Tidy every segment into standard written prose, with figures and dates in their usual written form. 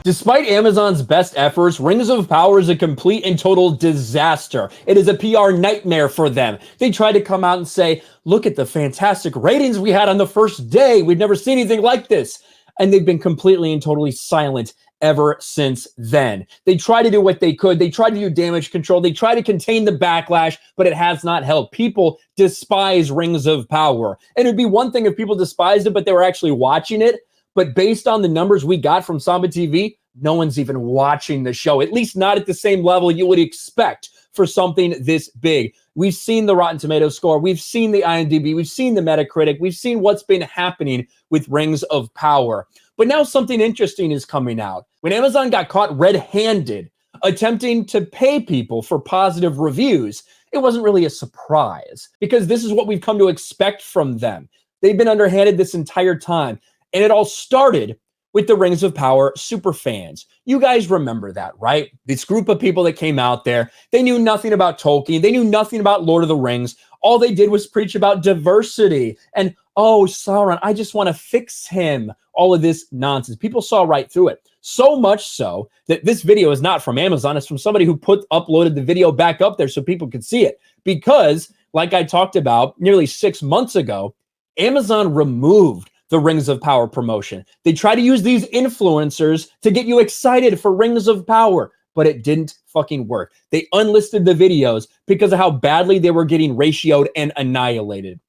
Despite Amazon's best efforts, Rings of Power is a complete and total disaster. It is a PR nightmare for them. They tried to come out and say, look at the fantastic ratings we had on the first day. We've never seen anything like this. And they've been completely and totally silent ever since then. They tried to do what they could. They tried to do damage control. They tried to contain the backlash, but it has not helped. People despise Rings of Power. And it'd be one thing if people despised it, but they were actually watching it. But based on the numbers we got from Samba TV, no one's even watching the show, at least not at the same level you would expect for something this big. We've seen the Rotten Tomatoes score. We've seen the IMDb. We've seen the Metacritic. We've seen what's been happening with Rings of Power. But now something interesting is coming out. When Amazon got caught red-handed attempting to pay people for positive reviews, it wasn't really a surprise because this is what we've come to expect from them. They've been underhanded this entire time. And it all started with the Rings of Power superfans. You guys remember that, right? This group of people that came out there, they knew nothing about Tolkien. They knew nothing about Lord of the Rings. All they did was preach about diversity. And, oh, Sauron, I just want to fix him. All of this nonsense. People saw right through it. So much so that this video is not from Amazon. It's from somebody who uploaded the video back up there so people could see it. Because, like I talked about nearly 6 months ago, Amazon removed the Rings of Power promotion. They try to use these influencers to get you excited for Rings of Power, but it didn't fucking work. They unlisted the videos because of how badly they were getting ratioed and annihilated.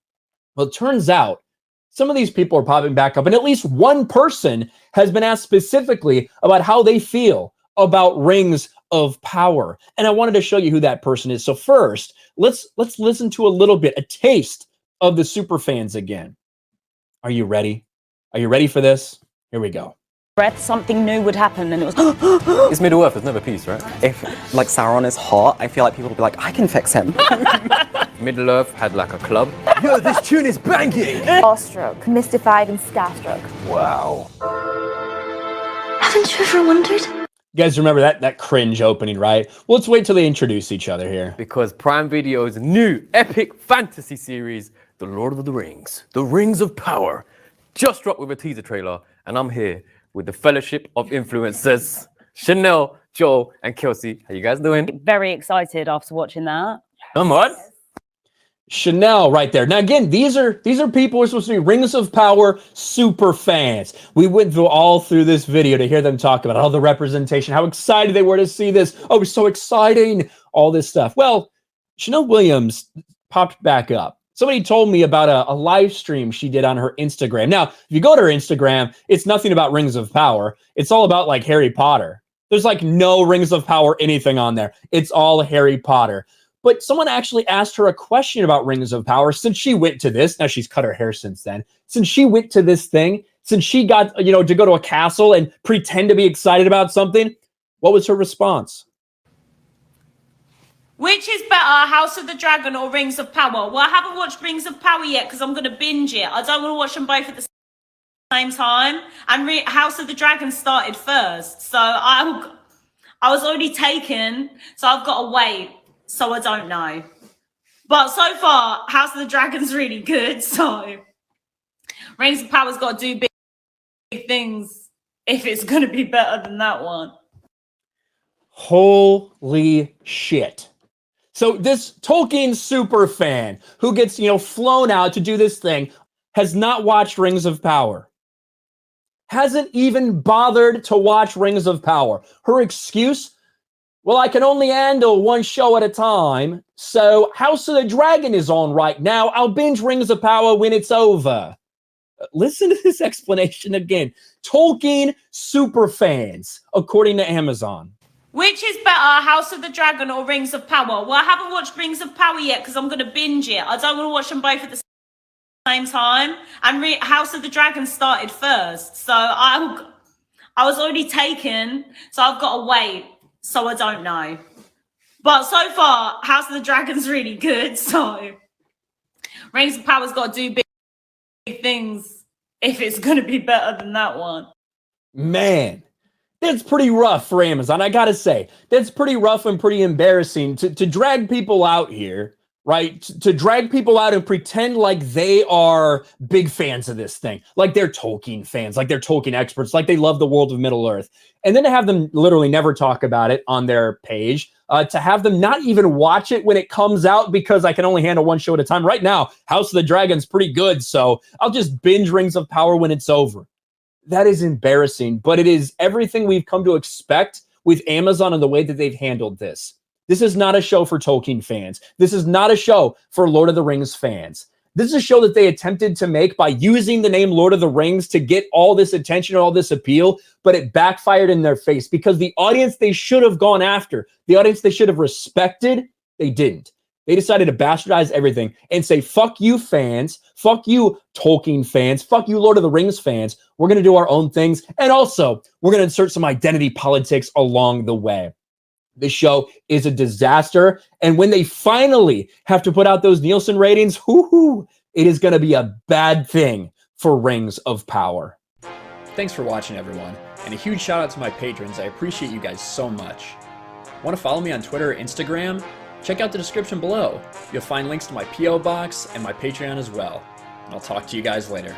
Well, it turns out some of these people are popping back up, and at least one person has been asked specifically about how they feel about Rings of Power. And I wanted to show you who that person is. So first, let's listen to a little bit, a taste of the superfans again. Are you ready? Are you ready for this? Here we go. Breath, something new would happen, and it was. It's Middle Earth, there's never peace, right? If, like, Sauron is hot, I feel like people will be like, I can fix him. Middle Earth had like a club. Yo, this tune is banging! Awestruck, mystified, and starstruck. Wow. Haven't you ever wondered? You guys remember that cringe opening, right? Well, let's wait till they introduce each other here. Because Prime Video's new epic fantasy series, The Lord of the Rings, The Rings of Power, just dropped with a teaser trailer, and I'm here with the Fellowship of Influencers, Chanel, Joel, and Kelsey. How you guys doing? Very excited after watching that. Come on. Chanel right there. Now again, these are people who are supposed to be Rings of Power super fans. We went through this video to hear them talk about all the representation, how excited they were to see this. Oh, it was so exciting, all this stuff. Well, Chanel Williams popped back up. Somebody told me about a live stream she did on her Instagram. Now, if you go to her Instagram, it's nothing about Rings of Power. It's all about like Harry Potter. There's like no Rings of Power anything on there. It's all Harry Potter. But someone actually asked her a question about Rings of Power since she went to this. Now she's cut her hair since then. Since she went to this thing, since she got, to go to a castle and pretend to be excited about something, what was her response? Which is better, House of the Dragon or Rings of Power? Well, I haven't watched Rings of Power yet because I'm going to binge it. I don't want to watch them both at the same time. And House of the Dragon started first. So I was already taken, so I've got to wait. So I don't know. But so far, House of the Dragon's really good. So Rings of Power's got to do big things if it's going to be better than that one. Holy shit. So this Tolkien super fan who gets, flown out to do this thing has not watched Rings of Power. Hasn't even bothered to watch Rings of Power. Her excuse? Well, I can only handle one show at a time, so House of the Dragon is on right now. I'll binge Rings of Power when it's over. Listen to this explanation again. Tolkien super fans, according to Amazon. Which is better, House of the Dragon or Rings of Power? Well, I haven't watched Rings of Power yet because I'm going to binge it. I don't want to watch them both at the same time. And House of the Dragon started first. So I was already taken, so I've got to wait. So I don't know. But so far, House of the Dragon's really good. So Rings of Power's got to do big things if it's going to be better than that one. Man. That's pretty rough for Amazon, I gotta say. That's pretty rough and pretty embarrassing to drag people out here right? To drag people out and pretend like they are big fans of this thing, like they're Tolkien fans, like they're Tolkien experts, like they love the world of Middle-earth. And then to have them literally never talk about it on their page, to have them not even watch it when it comes out because I can only handle one show at a time. Right now, House of the Dragon's pretty good, so I'll just binge Rings of Power when it's over. That is embarrassing, but it is everything we've come to expect with Amazon and the way that they've handled this. This is not a show for Tolkien fans. This is not a show for Lord of the Rings fans. This is a show that they attempted to make by using the name Lord of the Rings to get all this attention, all this appeal, but it backfired in their face because the audience they should have gone after, the audience they should have respected, they didn't. They decided to bastardize everything and say, fuck you fans, fuck you Tolkien fans, fuck you Lord of the Rings fans. We're going to do our own things. And also, we're going to insert some identity politics along the way. This show is a disaster. And when they finally have to put out those Nielsen ratings, it is going to be a bad thing for Rings of Power. Thanks for watching, everyone. And a huge shout out to my patrons. I appreciate you guys so much. Want to follow me on Twitter or Instagram? Check out the description below. You'll find links to my P.O. box and my Patreon as well. And I'll talk to you guys later.